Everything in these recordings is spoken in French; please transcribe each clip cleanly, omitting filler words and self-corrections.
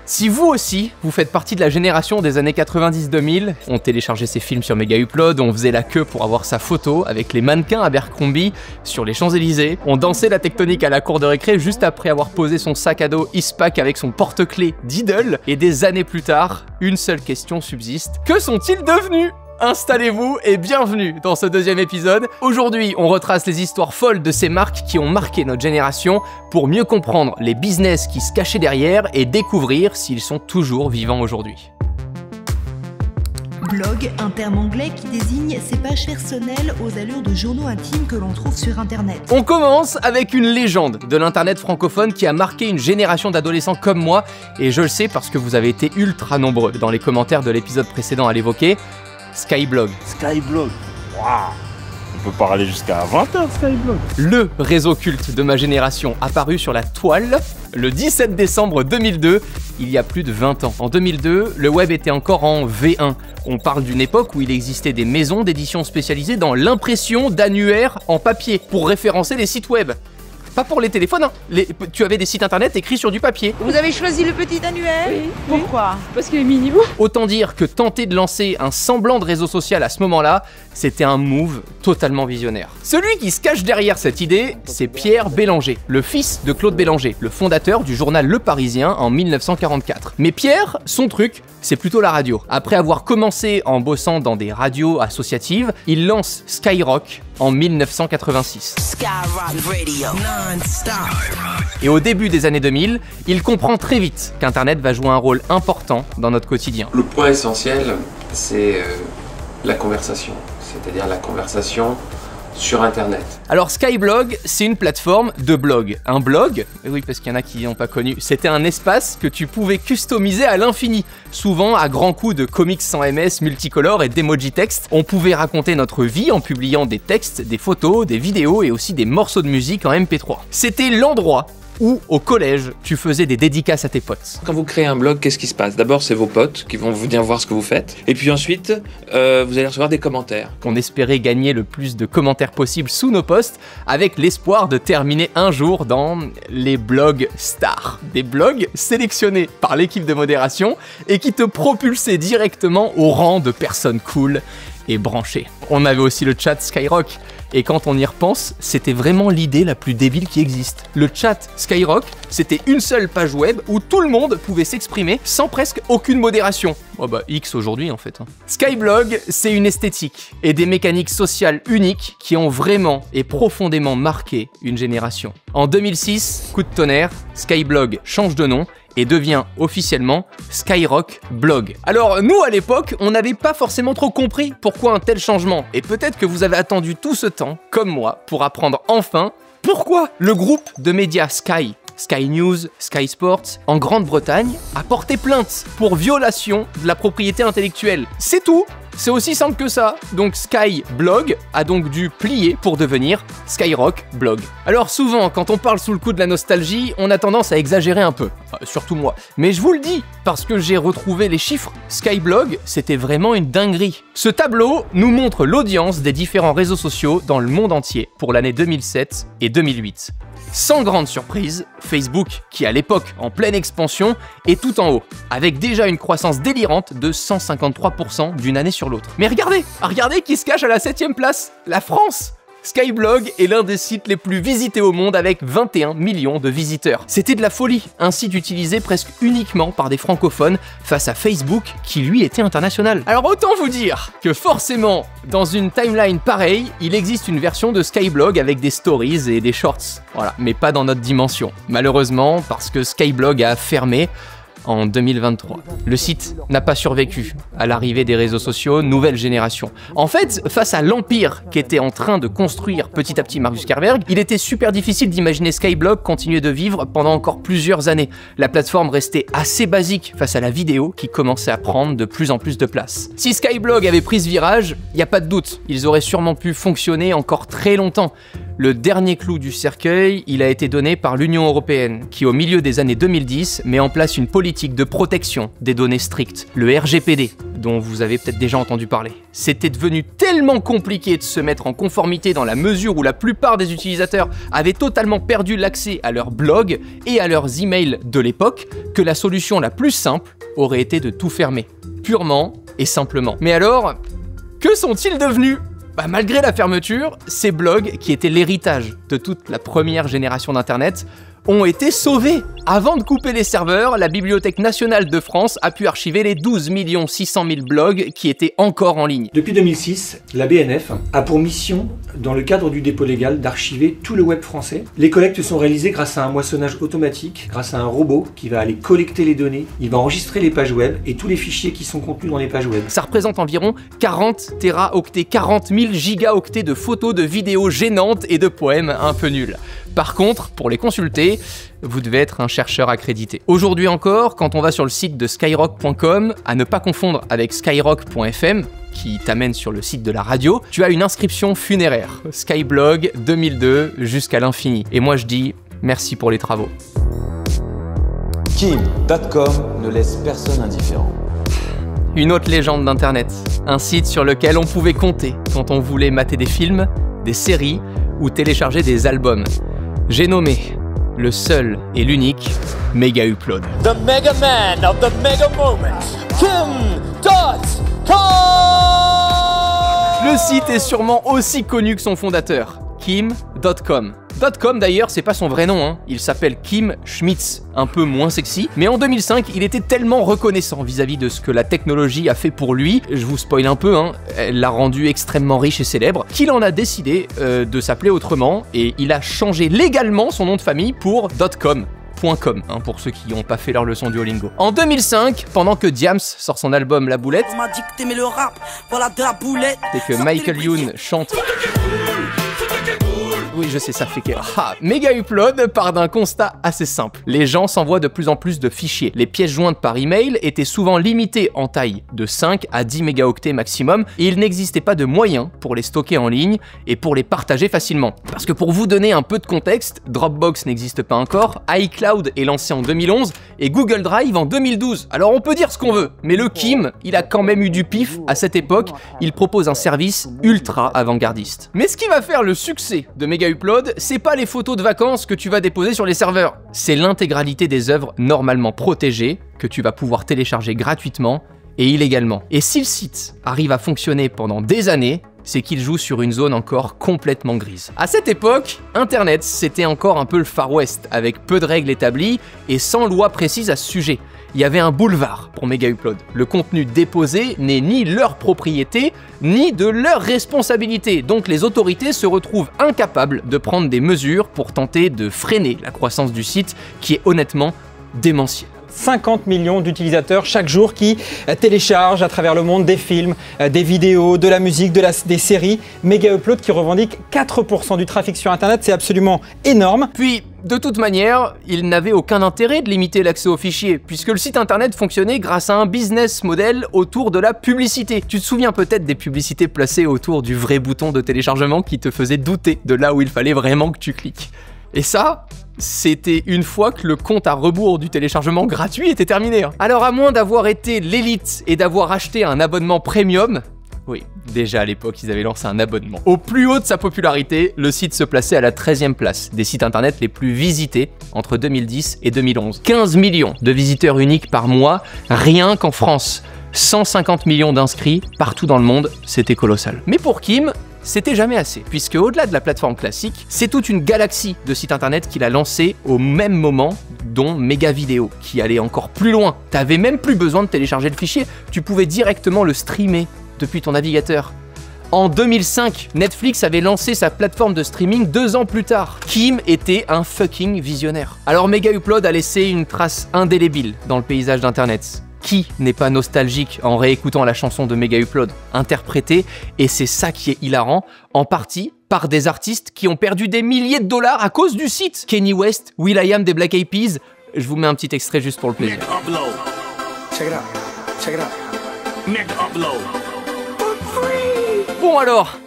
Si vous aussi, vous faites partie de la génération des années 90-2000, on téléchargeait ses films sur Mega Upload, on faisait la queue pour avoir sa photo avec les mannequins Abercrombie sur les Champs-Élysées, on dansait la tectonique à la cour de récré juste après avoir posé son sac à dos Eastpak avec son porte-clés Diddle, et des années plus tard, une seule question subsiste. Que sont-ils devenus ? Installez-vous et bienvenue dans ce deuxième épisode. Aujourd'hui, on retrace les histoires folles de ces marques qui ont marqué notre génération pour mieux comprendre les business qui se cachaient derrière et découvrir s'ils sont toujours vivants aujourd'hui. Blog, un terme anglais qui désigne ces pages personnelles aux allures de journaux intimes que l'on trouve sur Internet. On commence avec une légende de l'Internet francophone qui a marqué une génération d'adolescents comme moi, et je le sais parce que vous avez été ultra nombreux dans les commentaires de l'épisode précédent à l'évoquer. Skyblog. Skyblog. Waouh. On peut parler jusqu'à 20h, Skyblog. Le réseau culte de ma génération, apparu sur la toile le 17 décembre 2002, il y a plus de 20 ans. En 2002, le web était encore en V1. On parle d'une époque où il existait des maisons d'édition spécialisées dans l'impression d'annuaires en papier pour référencer les sites web. Pas pour les téléphones, hein. Tu avais des sites internet écrits sur du papier. Vous avez choisi le petit annuaire ? Oui. Pourquoi ? Parce qu'il est minimum. Autant dire que tenter de lancer un semblant de réseau social à ce moment-là, c'était un move totalement visionnaire. Celui qui se cache derrière cette idée, c'est Pierre Bélanger, le fils de Claude Bélanger, le fondateur du journal Le Parisien en 1944. Mais Pierre, son truc, c'est plutôt la radio. Après avoir commencé en bossant dans des radios associatives, il lance Skyrock en 1986. Skyrock Radio, non-stop. Et au début des années 2000, il comprend très vite qu'Internet va jouer un rôle important dans notre quotidien. Le point essentiel, c'est la conversation, c'est-à-dire la conversation sur Internet. Alors Skyblog, c'est une plateforme de blog. Un blog, oui parce qu'il y en a qui n'ont pas connu, c'était un espace que tu pouvais customiser à l'infini, souvent à grands coups de comics sans MS multicolores et d'emoji texte. On pouvait raconter notre vie en publiant des textes, des photos, des vidéos et aussi des morceaux de musique en MP3. C'était l'endroit où, au collège, tu faisais des dédicaces à tes potes. Quand vous créez un blog, qu'est-ce qui se passe? D'abord, c'est vos potes qui vont venir voir ce que vous faites. Et puis ensuite, vous allez recevoir des commentaires. On espérait gagner le plus de commentaires possible sous nos posts, avec l'espoir de terminer un jour dans les blogs stars. Des blogs sélectionnés par l'équipe de modération et qui te propulsaient directement au rang de personnes cool et branchées. On avait aussi le chat Skyrock. Et quand on y repense, c'était vraiment l'idée la plus débile qui existe. Le chat Skyrock, c'était une seule page web où tout le monde pouvait s'exprimer sans presque aucune modération. Oh bah X aujourd'hui en fait. Skyblog, c'est une esthétique et des mécaniques sociales uniques qui ont vraiment et profondément marqué une génération. En 2006, coup de tonnerre, Skyblog change de nom et devient officiellement Skyrock Blog. Alors nous à l'époque, on n'avait pas forcément trop compris pourquoi un tel changement, et peut-être que vous avez attendu tout ce temps, comme moi, pour apprendre enfin pourquoi le groupe de médias Sky News, Sky Sports, en Grande-Bretagne, a porté plainte pour violation de la propriété intellectuelle. C'est tout. C'est aussi simple que ça. Donc Sky Blog a donc dû plier pour devenir Skyrock Blog. Alors souvent, quand on parle sous le coup de la nostalgie, on a tendance à exagérer un peu. Surtout moi. Mais je vous le dis, parce que j'ai retrouvé les chiffres. Skyblog, c'était vraiment une dinguerie. Ce tableau nous montre l'audience des différents réseaux sociaux dans le monde entier pour l'année 2007 et 2008. Sans grande surprise, Facebook, qui à l'époque en pleine expansion, est tout en haut, avec déjà une croissance délirante de 153% d'une année sur l'autre. Mais regardez qui se cache à la 7ème place, la France. Skyblog est l'un des sites les plus visités au monde avec 21 millions de visiteurs. C'était de la folie, un site utilisé presque uniquement par des francophones face à Facebook qui lui était international. Alors autant vous dire que forcément, dans une timeline pareille, il existe une version de Skyblog avec des stories et des shorts. Voilà, mais pas dans notre dimension. Malheureusement, parce que Skyblog a fermé en 2023. Le site n'a pas survécu à l'arrivée des réseaux sociaux nouvelle génération. En fait, face à l'empire qu'était en train de construire petit à petit Mark Zuckerberg, il était super difficile d'imaginer Skyblog continuer de vivre pendant encore plusieurs années. La plateforme restait assez basique face à la vidéo qui commençait à prendre de plus en plus de place. Si Skyblog avait pris ce virage, il n'y a pas de doute, ils auraient sûrement pu fonctionner encore très longtemps. Le dernier clou du cercueil, il a été donné par l'Union européenne, qui au milieu des années 2010 met en place une politique de protection des données strictes, le RGPD, dont vous avez peut-être déjà entendu parler. C'était devenu tellement compliqué de se mettre en conformité dans la mesure où la plupart des utilisateurs avaient totalement perdu l'accès à leur blog et à leurs emails de l'époque que la solution la plus simple aurait été de tout fermer, purement et simplement. Mais alors, que sont-ils devenus ? Malgré la fermeture, ces blogs, qui étaient l'héritage de toute la première génération d'Internet, ont été sauvés. Avant de couper les serveurs, la Bibliothèque nationale de France a pu archiver les 12 600 000 blogs qui étaient encore en ligne. Depuis 2006, la BNF a pour mission, dans le cadre du dépôt légal, d'archiver tout le web français. Les collectes sont réalisées grâce à un moissonnage automatique, grâce à un robot qui va aller collecter les données, il va enregistrer les pages web et tous les fichiers qui sont contenus dans les pages web. Ça représente environ 40 téraoctets, 40 000 gigaoctets de photos, de vidéos gênantes et de poèmes un peu nuls. Par contre, pour les consulter, vous devez être un chercheur accrédité. Aujourd'hui encore, quand on va sur le site de skyrock.com, à ne pas confondre avec skyrock.fm, qui t'amène sur le site de la radio, tu as une inscription funéraire. Skyblog 2002 jusqu'à l'infini. Et moi je dis merci pour les travaux. Kim.com ne laisse personne indifférent. Une autre légende d'internet, un site sur lequel on pouvait compter quand on voulait mater des films, des séries ou télécharger des albums. J'ai nommé le seul et l'unique Mega Upload. The Mega Man of the Mega Moment, Kim.com. Le site est sûrement aussi connu que son fondateur, Kim.com. .com d'ailleurs, c'est pas son vrai nom, hein. Il s'appelle Kim Schmitz, un peu moins sexy, mais en 2005, il était tellement reconnaissant vis-à-vis de ce que la technologie a fait pour lui, je vous spoil un peu, hein, elle l'a rendu extrêmement riche et célèbre, qu'il en a décidé de s'appeler autrement, et il a changé légalement son nom de famille pour .com. Hein, pour ceux qui n'ont pas fait leur leçon Duolingo. En 2005, pendant que Diams sort son album La Boulette, On m'a dit que t'aimais le rap, voilà de la boulette. et que Michael Youn chante... Oui, je sais, ça fait que... Mega Upload part d'un constat assez simple. Les gens s'envoient de plus en plus de fichiers. Les pièces jointes par email étaient souvent limitées en taille de 5 à 10 mégaoctets maximum et il n'existait pas de moyen pour les stocker en ligne et pour les partager facilement. Parce que pour vous donner un peu de contexte, Dropbox n'existe pas encore, iCloud est lancé en 2011 et Google Drive en 2012. Alors on peut dire ce qu'on veut, mais le Kim, il a quand même eu du pif à cette époque, il propose un service ultra avant-gardiste. Mais ce qui va faire le succès de Mega Upload, c'est pas les photos de vacances que tu vas déposer sur les serveurs, c'est l'intégralité des œuvres normalement protégées que tu vas pouvoir télécharger gratuitement et illégalement. Et si le site arrive à fonctionner pendant des années, c'est qu'il joue sur une zone encore complètement grise. À cette époque, Internet, c'était encore un peu le Far West, avec peu de règles établies et sans loi précise à ce sujet. Il y avait un boulevard pour Mega Upload. Le contenu déposé n'est ni leur propriété, ni de leur responsabilité. Donc les autorités se retrouvent incapables de prendre des mesures pour tenter de freiner la croissance du site, qui est honnêtement démentielle. 50 millions d'utilisateurs chaque jour qui téléchargent à travers le monde des films, des vidéos, de la musique, des séries. Mega Upload qui revendique 4% du trafic sur Internet, c'est absolument énorme. Puis, de toute manière, il n'avait aucun intérêt de limiter l'accès aux fichiers, puisque le site internet fonctionnait grâce à un business model autour de la publicité. Tu te souviens peut-être des publicités placées autour du vrai bouton de téléchargement qui te faisaient douter de là où il fallait vraiment que tu cliques. Et ça, c'était une fois que le compte à rebours du téléchargement gratuit était terminé. Alors à moins d'avoir été l'élite et d'avoir acheté un abonnement premium, oui, déjà à l'époque ils avaient lancé un abonnement. Au plus haut de sa popularité, le site se plaçait à la 13e place des sites internet les plus visités entre 2010 et 2011. 15 millions de visiteurs uniques par mois, rien qu'en France. 150 millions d'inscrits partout dans le monde, c'était colossal. Mais pour Kim, c'était jamais assez, puisque au-delà de la plateforme classique, c'est toute une galaxie de sites internet qu'il a lancé au même moment, dont Mega Video, qui allait encore plus loin. T'avais même plus besoin de télécharger le fichier, tu pouvais directement le streamer depuis ton navigateur. En 2005, Netflix avait lancé sa plateforme de streaming 2 ans plus tard. Kim était un fucking visionnaire. Alors Mega Upload a laissé une trace indélébile dans le paysage d'internet. Qui n'est pas nostalgique en réécoutant la chanson de Mega Upload, interprétée, et c'est ça qui est hilarant, en partie par des artistes qui ont perdu des milliers de dollars à cause du site. Kanye West, will.i.am des Black Eyed Peas, je vous mets un petit extrait juste pour le plaisir. Bon alors,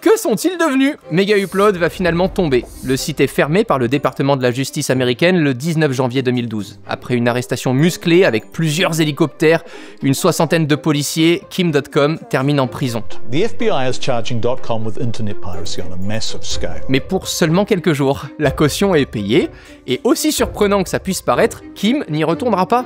Que sont-ils devenus? Megaupload va finalement tomber. Le site est fermé par le département de la justice américaine le 19 janvier 2012. Après une arrestation musclée avec plusieurs hélicoptères, une soixantaine de policiers, Kim.com termine en prison. The FBI is charging .com with internet piracy on a massive scale. Mais pour seulement quelques jours, la caution est payée, et aussi surprenant que ça puisse paraître, Kim n'y retournera pas.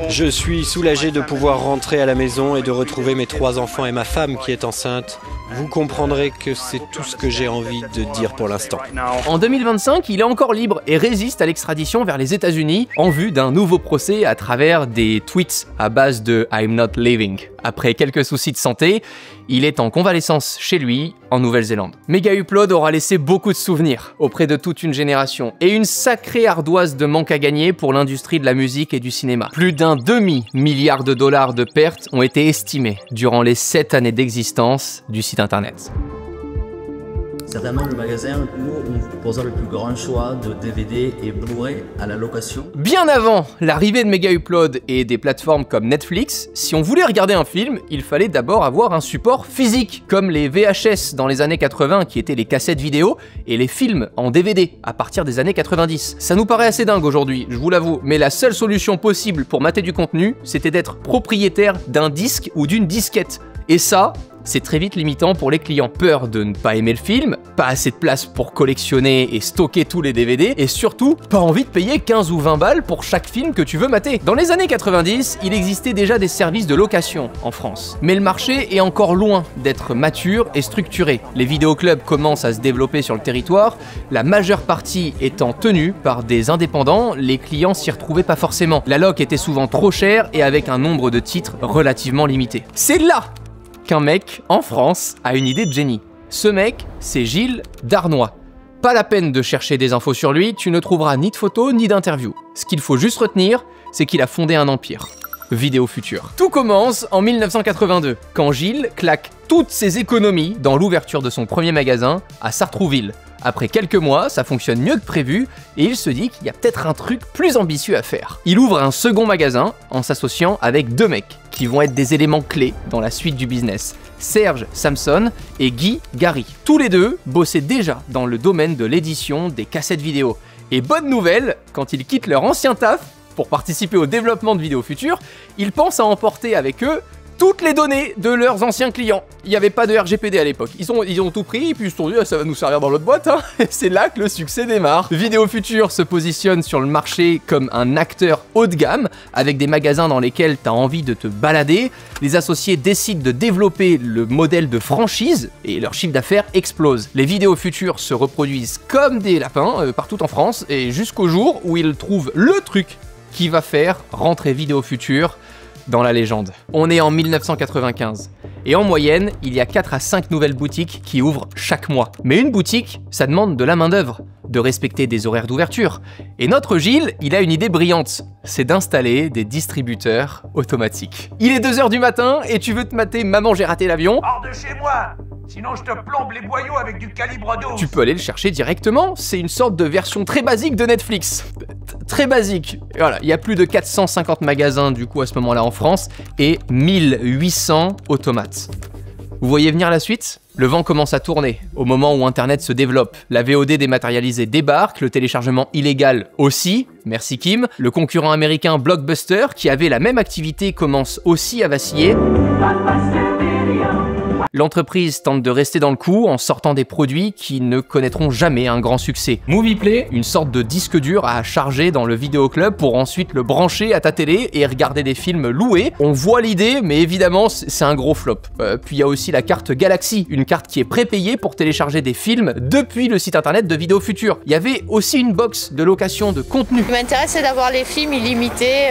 Je suis soulagé de pouvoir rentrer à la maison et de retrouver mes 3 enfants et ma femme qui est enceinte. Vous comprendrez que c'est tout ce que j'ai envie de dire pour l'instant. En 2025, il est encore libre et résiste à l'extradition vers les États-Unis en vue d'un nouveau procès à travers des tweets à base de I'm not leaving. Après quelques soucis de santé, il est en convalescence chez lui, en Nouvelle-Zélande. Megaupload aura laissé beaucoup de souvenirs auprès de toute une génération et une sacrée ardoise de manque à gagner pour l'industrie de la musique et du cinéma. Plus d'un demi-milliard de dollars de pertes ont été estimés durant les 7 années d'existence du site internet. Certainement le magasin où on proposera le plus grand choix de DVD et Blu-ray à la location. Bien avant l'arrivée de Megaupload et des plateformes comme Netflix, si on voulait regarder un film, il fallait d'abord avoir un support physique, comme les VHS dans les années 80 qui étaient les cassettes vidéo, et les films en DVD à partir des années 90. Ça nous paraît assez dingue aujourd'hui, je vous l'avoue, mais la seule solution possible pour mater du contenu, c'était d'être propriétaire d'un disque ou d'une disquette. Et ça, c'est très vite limitant pour les clients. Peur de ne pas aimer le film, pas assez de place pour collectionner et stocker tous les DVD, et surtout, pas envie de payer 15 ou 20 balles pour chaque film que tu veux mater. Dans les années 90, il existait déjà des services de location en France. Mais le marché est encore loin d'être mature et structuré. Les vidéoclubs commencent à se développer sur le territoire, la majeure partie étant tenue par des indépendants, les clients s'y retrouvaient pas forcément. La loc était souvent trop chère et avec un nombre de titres relativement limité. C'est là qu'un mec, en France, a une idée de génie. Ce mec, c'est Gilles Darnois. Pas la peine de chercher des infos sur lui, tu ne trouveras ni de photos ni d'interviews. Ce qu'il faut juste retenir, c'est qu'il a fondé un empire. Vidéo Future. Tout commence en 1982, quand Gilles claque toutes ses économies dans l'ouverture de son premier magasin à Sartrouville. Après quelques mois, ça fonctionne mieux que prévu et il se dit qu'il y a peut-être un truc plus ambitieux à faire. Il ouvre un second magasin en s'associant avec 2 mecs qui vont être des éléments clés dans la suite du business. Serge Samson et Guy Gary. Tous les deux bossaient déjà dans le domaine de l'édition des cassettes vidéo. Et bonne nouvelle, quand ils quittent leur ancien taf pour participer au développement de Vidéo Future, ils pensent à emporter avec eux toutes les données de leurs anciens clients. Il n'y avait pas de RGPD à l'époque. Ils ont tout pris et puis ils se sont dit ça va nous servir dans l'autre boîte. Hein. Et c'est là que le succès démarre. Vidéo Future se positionne sur le marché comme un acteur haut de gamme avec des magasins dans lesquels tu as envie de te balader. Les associés décident de développer le modèle de franchise et leur chiffre d'affaires explose. Les Vidéo Future se reproduisent comme des lapins partout en France et jusqu'au jour où ils trouvent le truc qui va faire rentrer Vidéo Future dans la légende. On est en 1995 et en moyenne, il y a 4 à 5 nouvelles boutiques qui ouvrent chaque mois. Mais une boutique, ça demande de la main-d'œuvre, de respecter des horaires d'ouverture. Et notre Gilles, il a une idée brillante, c'est d'installer des distributeurs automatiques. Il est 2 h du matin et tu veux te mater Maman j'ai raté l'avion. Hors de chez moi! Sinon je te plombe les boyaux avec du calibre 12. Tu peux aller le chercher directement, c'est une sorte de version très basique de Netflix. Très basique. Et voilà, il y a plus de 450 magasins du coup à ce moment-là en France et 1800 automates. Vous voyez venir la suite ? Le vent commence à tourner au moment où Internet se développe. La VOD dématérialisée débarque, le téléchargement illégal aussi, merci Kim. Le concurrent américain Blockbuster, qui avait la même activité, commence aussi à vaciller. L'entreprise tente de rester dans le coup en sortant des produits qui ne connaîtront jamais un grand succès. MoviePlay, une sorte de disque dur à charger dans le vidéoclub pour ensuite le brancher à ta télé et regarder des films loués. On voit l'idée, mais évidemment, c'est un gros flop. Puis il y a aussi la carte Galaxy, une carte qui est prépayée pour télécharger des films depuis le site internet de Vidéo Future. Il y avait aussi une box de location de contenu. Ce qui m'intéresse, c'est d'avoir les films illimités.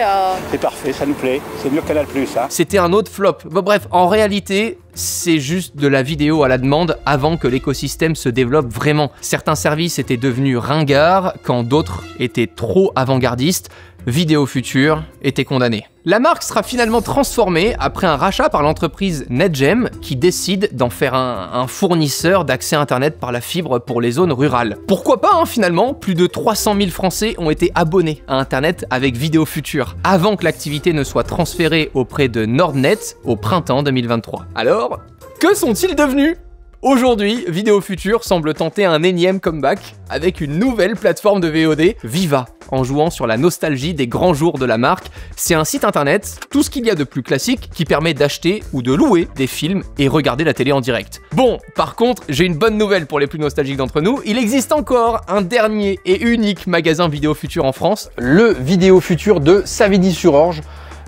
C'est parfait, ça nous plaît. C'est mieux que Canal+, hein. C'était un autre flop. Bon, bref, en réalité, c'est juste de la vidéo à la demande avant que l'écosystème se développe vraiment. Certains services étaient devenus ringards quand d'autres étaient trop avant-gardistes. Vidéo Future était condamné. La marque sera finalement transformée après un rachat par l'entreprise NetGem qui décide d'en faire un fournisseur d'accès internet par la fibre pour les zones rurales. Pourquoi pas hein, finalement, plus de 300 000 Français ont été abonnés à internet avec Vidéo Future avant que l'activité ne soit transférée auprès de Nordnet au printemps 2023. Alors, Que sont-ils devenus ? Aujourd'hui, Vidéo Future semble tenter un énième comeback avec une nouvelle plateforme de VOD, Viva, en jouant sur la nostalgie des grands jours de la marque. C'est un site internet, tout ce qu'il y a de plus classique, qui permet d'acheter ou de louer des films et regarder la télé en direct. Bon, par contre, j'ai une bonne nouvelle pour les plus nostalgiques d'entre nous, il existe encore un dernier et unique magasin Vidéo Future en France, le Vidéo Future de Savigny-sur-Orge.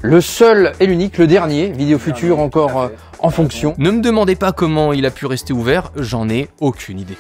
Le seul et l'unique, le dernier, Vidéo Future encore en fonction. Ne me demandez pas comment il a pu rester ouvert, j'en ai aucune idée.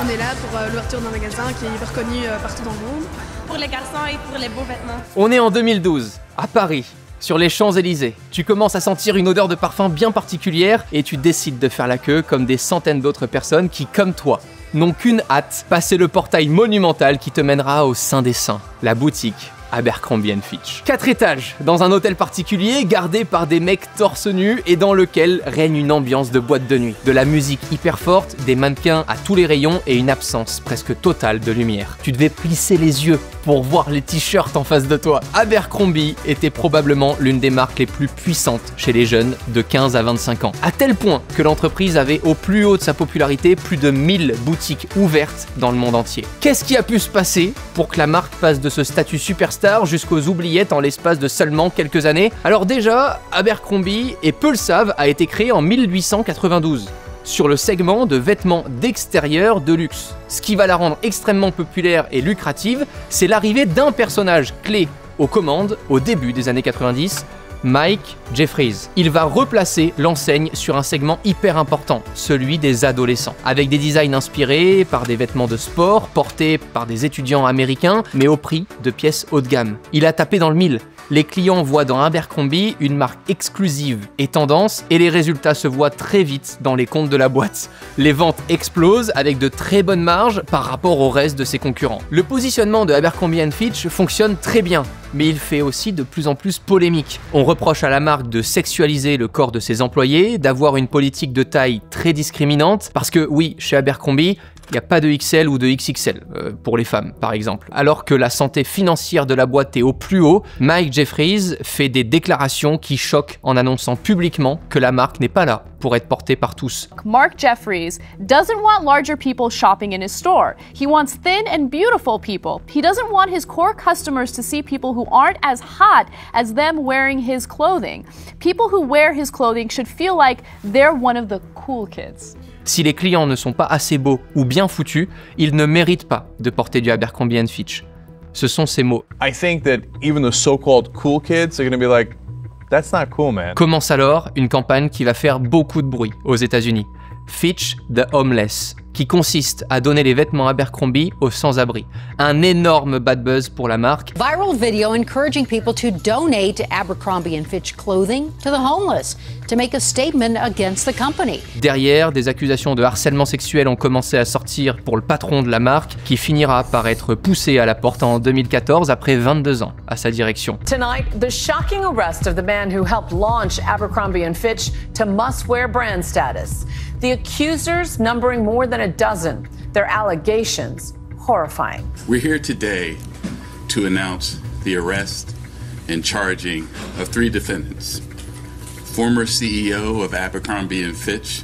On est là pour l'ouverture d'un magasin qui est hyper connu partout dans le monde. Pour les garçons et pour les beaux vêtements. On est en 2012, à Paris, sur les Champs-Élysées. Tu commences à sentir une odeur de parfum bien particulière et tu décides de faire la queue comme des centaines d'autres personnes qui, comme toi, n'ont qu'une hâte, passer le portail monumental qui te mènera au Saint des Saints, la boutique Abercrombie & Fitch. 4 étages, dans un hôtel particulier, gardé par des mecs torse nu et dans lequel règne une ambiance de boîte de nuit. De la musique hyper forte, des mannequins à tous les rayons et une absence presque totale de lumière. Tu devais plisser les yeux pour voir les t-shirts en face de toi. Abercrombie était probablement l'une des marques les plus puissantes chez les jeunes de 15 à 25 ans. À tel point que l'entreprise avait au plus haut de sa popularité plus de 1000 boutiques ouvertes dans le monde entier. Qu'est-ce qui a pu se passer pour que la marque passe de ce statut superstar jusqu'aux oubliettes en l'espace de seulement quelques années? Alors déjà, Abercrombie, et peu le savent, a été créé en 1892 sur le segment de vêtements d'extérieur de luxe. Ce qui va la rendre extrêmement populaire et lucrative, c'est l'arrivée d'un personnage clé aux commandes au début des années 90, Mike Jeffries. Il va replacer l'enseigne sur un segment hyper important, celui des adolescents, avec des designs inspirés par des vêtements de sport portés par des étudiants américains, mais au prix de pièces haut de gamme. Il a tapé dans le mille. Les clients voient dans Abercrombie une marque exclusive et tendance, et les résultats se voient très vite dans les comptes de la boîte. Les ventes explosent avec de très bonnes marges par rapport au reste de ses concurrents. Le positionnement de Abercrombie & Fitch fonctionne très bien, mais il fait aussi de plus en plus polémique. On reproche à la marque de sexualiser le corps de ses employés, d'avoir une politique de taille très discriminante, parce que oui, chez Abercrombie, il n'y a pas de XL ou de XXL, pour les femmes par exemple. Alors que la santé financière de la boîte est au plus haut, Mike Jeffries fait des déclarations qui choquent en annonçant publiquement que la marque n'est pas là pour être portée par tous. Mark Jeffries doesn't want larger people shopping in his store. He wants thin and beautiful people. He doesn't want his core customers to see people who aren't as hot as them wearing his clothing. People who wear his clothing should feel like they're one of the cool kids. Si les clients ne sont pas assez beaux ou bien foutus, ils ne méritent pas de porter du Abercrombie & Fitch. Ce sont ces mots. I think that even the so-called cool kids are going to be like, that's not cool, man. Commence alors une campagne qui va faire beaucoup de bruit aux États-Unis. Fitch the Homeless, qui consiste à donner les vêtements Abercrombie aux sans-abri. Un énorme bad buzz pour la marque. Viral video encouraging people to donate Abercrombie & Fitch clothing to the homeless to make a statement against the company. Derrière, des accusations de harcèlement sexuel ont commencé à sortir pour le patron de la marque, qui finira par être poussé à la porte en 2014 après 22 ans à sa direction. Tonight, the shocking arrest of the man who helped launch Abercrombie & Fitch to must-wear brand status. The accusers numbering more than a dozen, their allegations horrifying. We're here today to announce the arrest and charging of 3 defendants. Former CEO of Abercrombie & Fitch,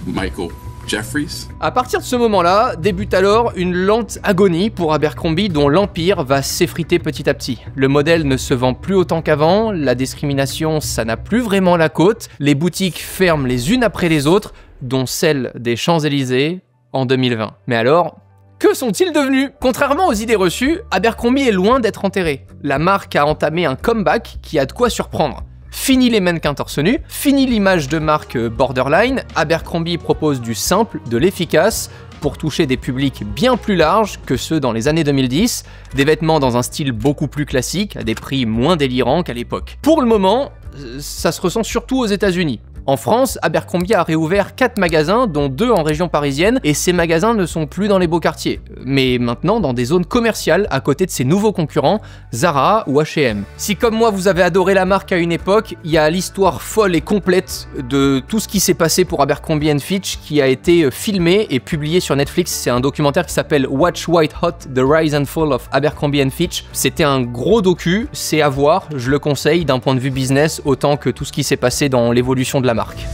Michael Jeffries. À partir de ce moment-là, débute alors une lente agonie pour Abercrombie dont l'empire va s'effriter petit à petit. Le modèle ne se vend plus autant qu'avant, la discrimination ça n'a plus vraiment la cote, les boutiques ferment les unes après les autres, dont celle des Champs-Élysées en 2020. Mais alors, que sont-ils devenus? Contrairement aux idées reçues, Abercrombie est loin d'être enterré. La marque a entamé un comeback qui a de quoi surprendre. Fini les mannequins torse nu, fini l'image de marque borderline, Abercrombie propose du simple, de l'efficace, pour toucher des publics bien plus larges que ceux dans les années 2010, des vêtements dans un style beaucoup plus classique, à des prix moins délirants qu'à l'époque. Pour le moment, ça se ressent surtout aux États-Unis. En France, Abercrombie a réouvert 4 magasins, dont 2 en région parisienne, et ces magasins ne sont plus dans les beaux quartiers, mais maintenant dans des zones commerciales à côté de ses nouveaux concurrents, Zara ou H&M. Si comme moi vous avez adoré la marque à une époque, il y a l'histoire folle et complète de tout ce qui s'est passé pour Abercrombie & Fitch qui a été filmé et publié sur Netflix. C'est un documentaire qui s'appelle Watch White Hot, The Rise and Fall of Abercrombie & Fitch. C'était un gros docu, c'est à voir, je le conseille d'un point de vue business autant que tout ce qui s'est passé dans l'évolution de la marque. marque.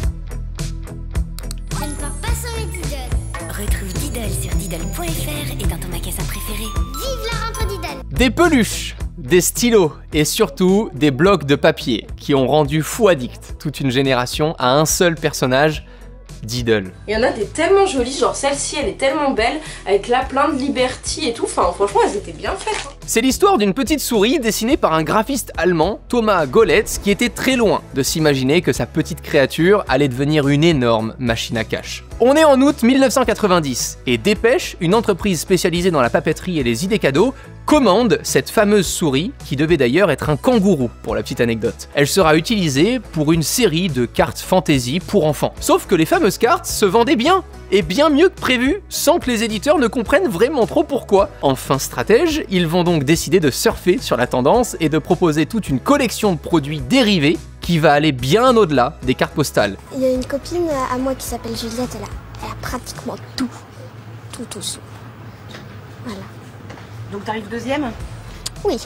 Je ne pars pas sans mes Diddle. Retrouve Diddle sur Diddle.fr et dans ton magasin préféré. Vive la rentrée Diddle! Des peluches, des stylos et surtout des blocs de papier qui ont rendu fou addict toute une génération à un seul personnage, Diddle. Il y en a des tellement jolies, genre celle-ci elle est tellement belle, avec là plein de Liberty et tout, enfin franchement elles étaient bien faites. C'est l'histoire d'une petite souris dessinée par un graphiste allemand, Thomas Golletz, qui était très loin de s'imaginer que sa petite créature allait devenir une énorme machine à cash. On est en août 1990 et Dépêche, une entreprise spécialisée dans la papeterie et les idées cadeaux, commande cette fameuse souris qui devait d'ailleurs être un kangourou pour la petite anecdote. Elle sera utilisée pour une série de cartes fantasy pour enfants. Sauf que les fameuses cartes se vendaient bien, et bien mieux que prévu, sans que les éditeurs ne comprennent vraiment trop pourquoi. Enfin stratèges, ils vont donc décider de surfer sur la tendance et de proposer toute une collection de produits dérivés qui va aller bien au-delà des cartes postales. Il y a une copine à moi qui s'appelle Juliette, elle a pratiquement tout sous. Voilà. Donc t'arrives deuxième? Oui,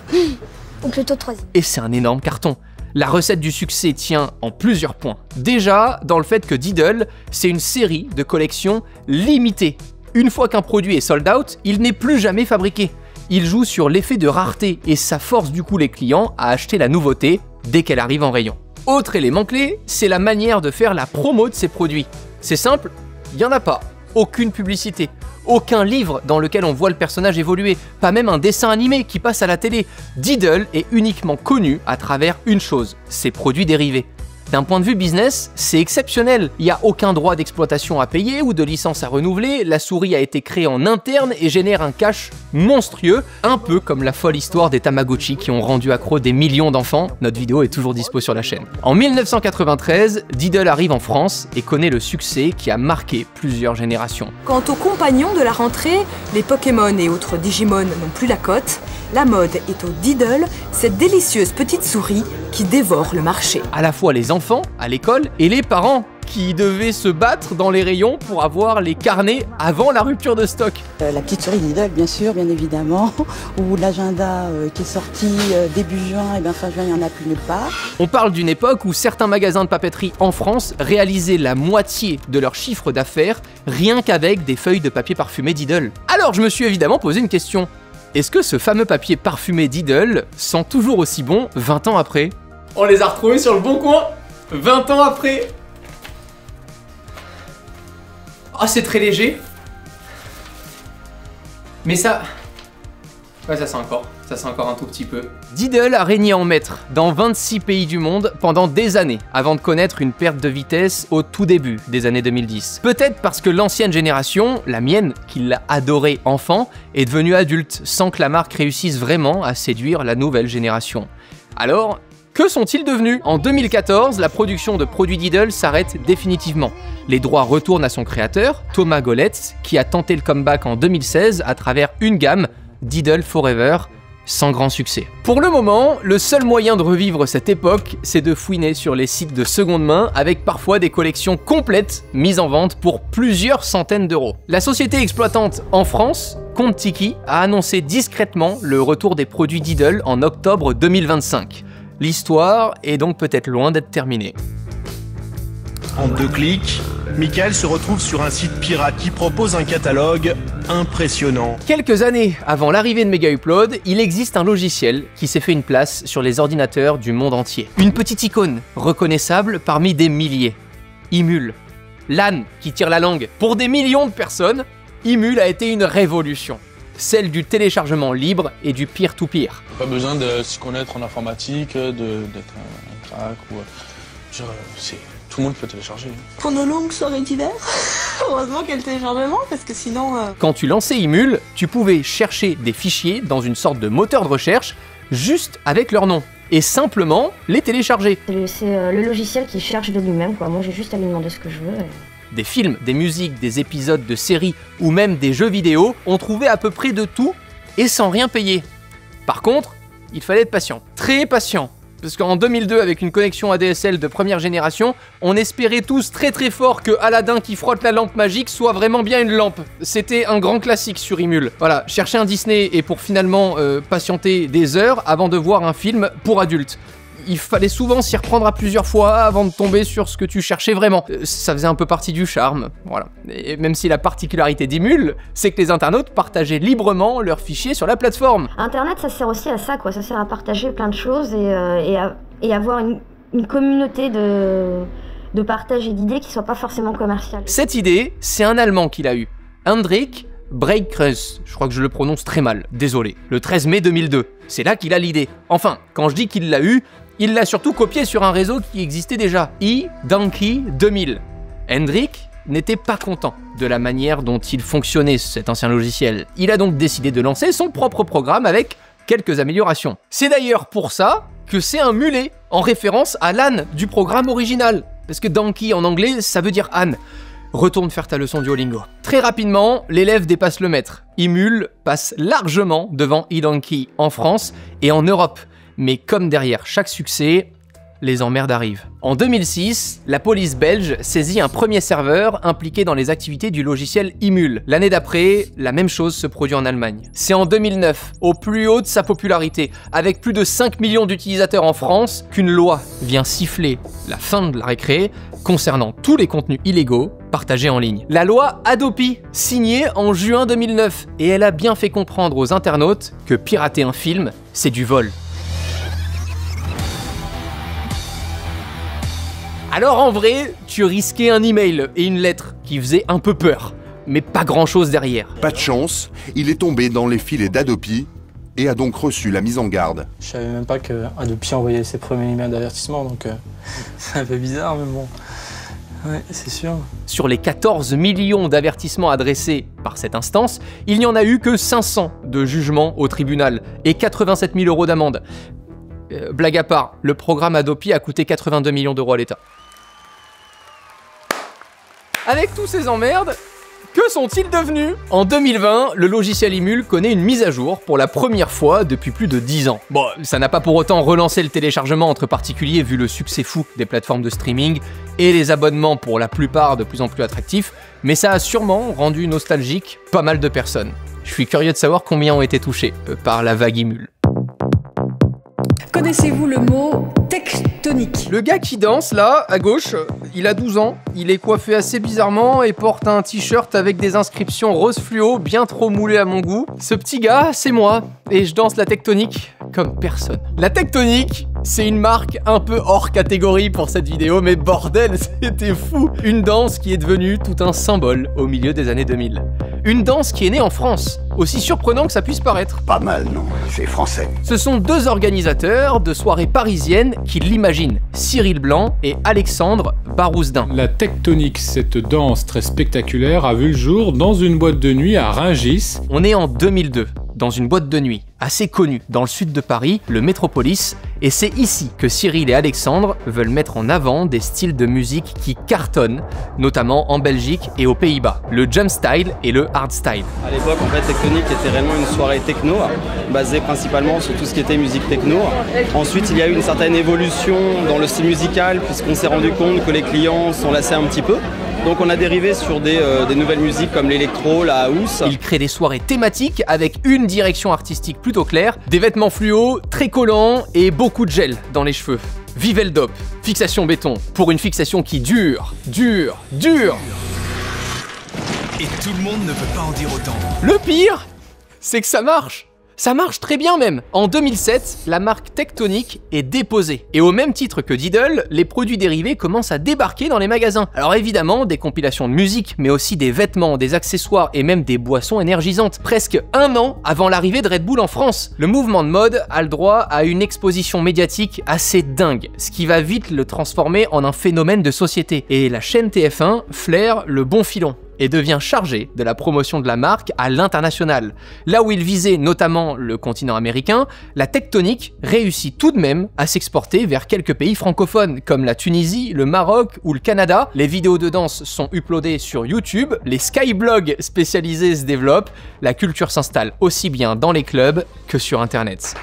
ou plutôt troisième. Et c'est un énorme carton. La recette du succès tient en plusieurs points. Déjà, dans le fait que Diddle, c'est une série de collections limitées. Une fois qu'un produit est sold out, il n'est plus jamais fabriqué. Il joue sur l'effet de rareté et ça force du coup les clients à acheter la nouveauté dès qu'elle arrive en rayon. Autre élément clé, c'est la manière de faire la promo de ces produits. C'est simple, il n'y en a pas. Aucune publicité. Aucun livre dans lequel on voit le personnage évoluer, pas même un dessin animé qui passe à la télé. Diddle est uniquement connu à travers une chose, ses produits dérivés. D'un point de vue business, c'est exceptionnel. Il n'y a aucun droit d'exploitation à payer ou de licence à renouveler, la souris a été créée en interne et génère un cash monstrueux, un peu comme la folle histoire des Tamagotchi qui ont rendu accro des millions d'enfants. Notre vidéo est toujours dispo sur la chaîne. En 1993, Diddle arrive en France et connaît le succès qui a marqué plusieurs générations. Quant aux compagnons de la rentrée, les Pokémon et autres Digimon n'ont plus la cote. La mode est au Diddle, cette délicieuse petite souris qui dévore le marché. À la fois les enfants à l'école et les parents qui devaient se battre dans les rayons pour avoir les carnets avant la rupture de stock. La petite souris Diddle, bien sûr, bien évidemment, ou l'agenda qui est sorti début juin, et bien fin juin, il n'y en a plus nulle part. On parle d'une époque où certains magasins de papeterie en France réalisaient la moitié de leur chiffre d'affaires rien qu'avec des feuilles de papier parfumé Diddle. Alors je me suis évidemment posé une question. Est-ce que ce fameux papier parfumé Diddle sent toujours aussi bon 20 ans après? On les a retrouvés sur le bon coin 20 ans après. Ah, c'est très léger. Mais ça... Ouais, ça sent encore un tout petit peu. Diddle a régné en maître dans 26 pays du monde pendant des années, avant de connaître une perte de vitesse au tout début des années 2010. Peut-être parce que l'ancienne génération, la mienne, qui l'a adoré enfant, est devenue adulte, sans que la marque réussisse vraiment à séduire la nouvelle génération. Alors, que sont-ils devenus? En 2014, la production de produits Diddle s'arrête définitivement. Les droits retournent à son créateur, Thomas Golletz, qui a tenté le comeback en 2016 à travers une gamme, Diddle Forever, sans grand succès. Pour le moment, le seul moyen de revivre cette époque, c'est de fouiner sur les sites de seconde main avec parfois des collections complètes mises en vente pour plusieurs centaines d'euros. La société exploitante en France, Contiki, a annoncé discrètement le retour des produits Diddle en octobre 2025. L'histoire est donc peut-être loin d'être terminée. En 2 clics, Michael se retrouve sur un site pirate qui propose un catalogue impressionnant. Quelques années avant l'arrivée de Mega Upload, il existe un logiciel qui s'est fait une place sur les ordinateurs du monde entier. Une petite icône, reconnaissable parmi des milliers. Imul. L'âne qui tire la langue. Pour des millions de personnes, Imul a été une révolution. Celle du téléchargement libre et du peer-to-peer. Pas besoin de s'y connaître en informatique, d'être un crack ou... tout le monde peut télécharger. Pour nos longues soirées d'hiver, heureusement qu'il y a le téléchargement, parce que sinon... Quand tu lançais Imul, tu pouvais chercher des fichiers dans une sorte de moteur de recherche, juste avec leur nom, et simplement les télécharger. C'est le logiciel qui cherche de lui-même, quoi. Moi j'ai juste à lui demander ce que je veux. Des films, des musiques, des épisodes de séries ou même des jeux vidéo, on trouvait à peu près de tout et sans rien payer. Par contre, il fallait être patient, très patient. Parce qu'en 2002, avec une connexion ADSL de première génération, on espérait tous très très fort que Aladdin qui frotte la lampe magique soit vraiment bien une lampe. C'était un grand classique sur Imul. Voilà, chercher un Disney et pour finalement patienter des heures avant de voir un film pour adultes. il fallait souvent s'y reprendre à plusieurs fois avant de tomber sur ce que tu cherchais vraiment. Ça faisait un peu partie du charme, voilà. Et même si la particularité d'Imul, c'est que les internautes partageaient librement leurs fichiers sur la plateforme. Internet, ça sert aussi à ça, quoi. Ça sert à partager plein de choses et avoir une communauté de partage et d'idées qui soit pas forcément commerciale. Cette idée, c'est un Allemand qui l'a eue. Hendrik Breikreus, je crois que je le prononce très mal, désolé, le 13 mai 2002. C'est là qu'il a l'idée. Enfin, quand je dis qu'il l'a eu, il l'a surtout copié sur un réseau qui existait déjà, eDonkey 2000. Hendrik n'était pas content de la manière dont il fonctionnait, cet ancien logiciel. Il a donc décidé de lancer son propre programme avec quelques améliorations. C'est d'ailleurs pour ça que c'est un mulet, en référence à l'âne du programme original. Parce que donkey en anglais, ça veut dire âne. Retourne faire ta leçon Duolingo. Très rapidement, l'élève dépasse le maître. Imul passe largement devant eDonkey en France et en Europe. Mais comme derrière chaque succès, les emmerdes arrivent. En 2006, la police belge saisit un premier serveur impliqué dans les activités du logiciel Imul. L'année d'après, la même chose se produit en Allemagne. C'est en 2009, au plus haut de sa popularité, avec plus de 5 millions d'utilisateurs en France, qu'une loi vient siffler la fin de la récré concernant tous les contenus illégaux partagés en ligne. La loi Hadopi, signée en juin 2009, et elle a bien fait comprendre aux internautes que pirater un film, c'est du vol. Alors en vrai, tu risquais un email et une lettre qui faisaient un peu peur, mais pas grand chose derrière. Pas de chance, il est tombé dans les filets d'Adopi et a donc reçu la mise en garde. Je savais même pas que Adopi envoyait ses premiers emails d'avertissement, donc c'est un peu bizarre, mais bon. Ouais, c'est sûr. Sur les 14 millions d'avertissements adressés par cette instance, il n'y en a eu que 500 de jugements au tribunal et 87 000 € d'amende. Blague à part, le programme Adopi a coûté 82 millions d'euros à l'État. Avec tous ces emmerdes, que sont-ils devenus? En 2020, le logiciel Imul connaît une mise à jour pour la première fois depuis plus de 10 ans. Bon, ça n'a pas pour autant relancé le téléchargement entre particuliers vu le succès fou des plateformes de streaming et les abonnements pour la plupart de plus en plus attractifs, mais ça a sûrement rendu nostalgique pas mal de personnes. Je suis curieux de savoir combien ont été touchés par la vague Imul. Connaissez-vous le mot tectonique? Le gars qui danse là, à gauche, il a 12 ans, il est coiffé assez bizarrement et porte un t-shirt avec des inscriptions rose fluo bien trop moulées à mon goût. Ce petit gars, c'est moi, et je danse la tectonique comme personne. La tectonique, c'est une marque un peu hors catégorie pour cette vidéo, mais bordel, c'était fou. Une danse qui est devenue tout un symbole au milieu des années 2000. Une danse qui est née en France, aussi surprenant que ça puisse paraître. Pas mal, non? C'est français. Ce sont deux organisateurs de soirées parisiennes qui l'imaginent, Cyril Blanc et Alexandre Barousdin. La tectonique, cette danse très spectaculaire, a vu le jour dans une boîte de nuit à Rungis. On est en 2002, dans une boîte de nuit assez connue dans le sud de Paris, le Métropolis, et c'est ici que Cyril et Alexandre veulent mettre en avant des styles de musique qui cartonnent, notamment en Belgique et aux Pays-Bas, le jump style et le hard style. À l'époque, en fait, Tectonique était réellement une soirée techno, basée principalement sur tout ce qui était musique techno. Ensuite, il y a eu une certaine évolution dans le style musical, puisqu'on s'est rendu compte que les clients s'en lassaient un petit peu. Donc on a dérivé sur des nouvelles musiques comme l'électro, la house. Il crée des soirées thématiques avec une direction artistique plutôt claire, des vêtements fluo, très collants et beaucoup de gel dans les cheveux. Vive le dope, fixation béton, pour une fixation qui dure. Et tout le monde ne peut pas en dire autant. Le pire, c'est que ça marche. Ça marche très bien même. En 2007, la marque Tectonique est déposée. Et au même titre que Diddle, les produits dérivés commencent à débarquer dans les magasins. Alors évidemment, des compilations de musique, mais aussi des vêtements, des accessoires et même des boissons énergisantes. Presque un an avant l'arrivée de Red Bull en France. Le mouvement de mode a le droit à une exposition médiatique assez dingue, ce qui va vite le transformer en un phénomène de société. Et la chaîne TF1 flaire le bon filon et devient chargé de la promotion de la marque à l'international. Là où il visait notamment le continent américain, la Tectonique réussit tout de même à s'exporter vers quelques pays francophones, comme la Tunisie, le Maroc ou le Canada. Les vidéos de danse sont uploadées sur YouTube, les skyblogs spécialisés se développent, la culture s'installe aussi bien dans les clubs que sur Internet.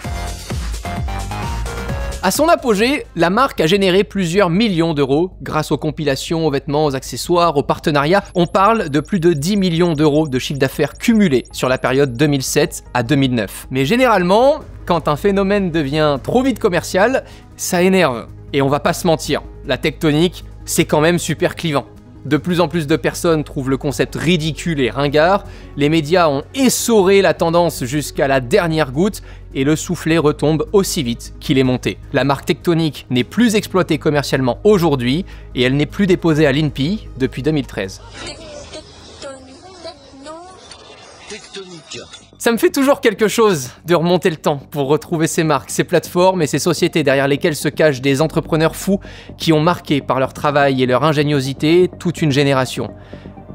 À son apogée, la marque a généré plusieurs millions d'euros grâce aux compilations, aux vêtements, aux accessoires, aux partenariats. On parle de plus de 10 millions d'euros de chiffre d'affaires cumulé sur la période 2007 à 2009. Mais généralement, quand un phénomène devient trop vite commercial, ça énerve. Et on va pas se mentir, la tectonique, c'est quand même super clivant. De plus en plus de personnes trouvent le concept ridicule et ringard, les médias ont essoré la tendance jusqu'à la dernière goutte et le soufflet retombe aussi vite qu'il est monté. La marque Tectonic n'est plus exploitée commercialement aujourd'hui et elle n'est plus déposée à l'INPI depuis 2013. Ça me fait toujours quelque chose de remonter le temps pour retrouver ces marques, ces plateformes et ces sociétés derrière lesquelles se cachent des entrepreneurs fous qui ont marqué par leur travail et leur ingéniosité toute une génération.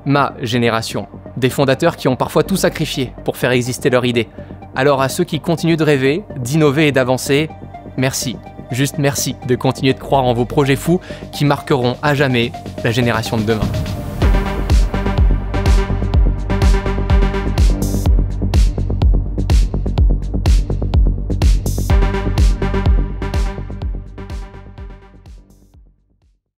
Ma génération. Des fondateurs qui ont parfois tout sacrifié pour faire exister leur idée. Alors à ceux qui continuent de rêver, d'innover et d'avancer, merci. Juste merci de continuer de croire en vos projets fous qui marqueront à jamais la génération de demain.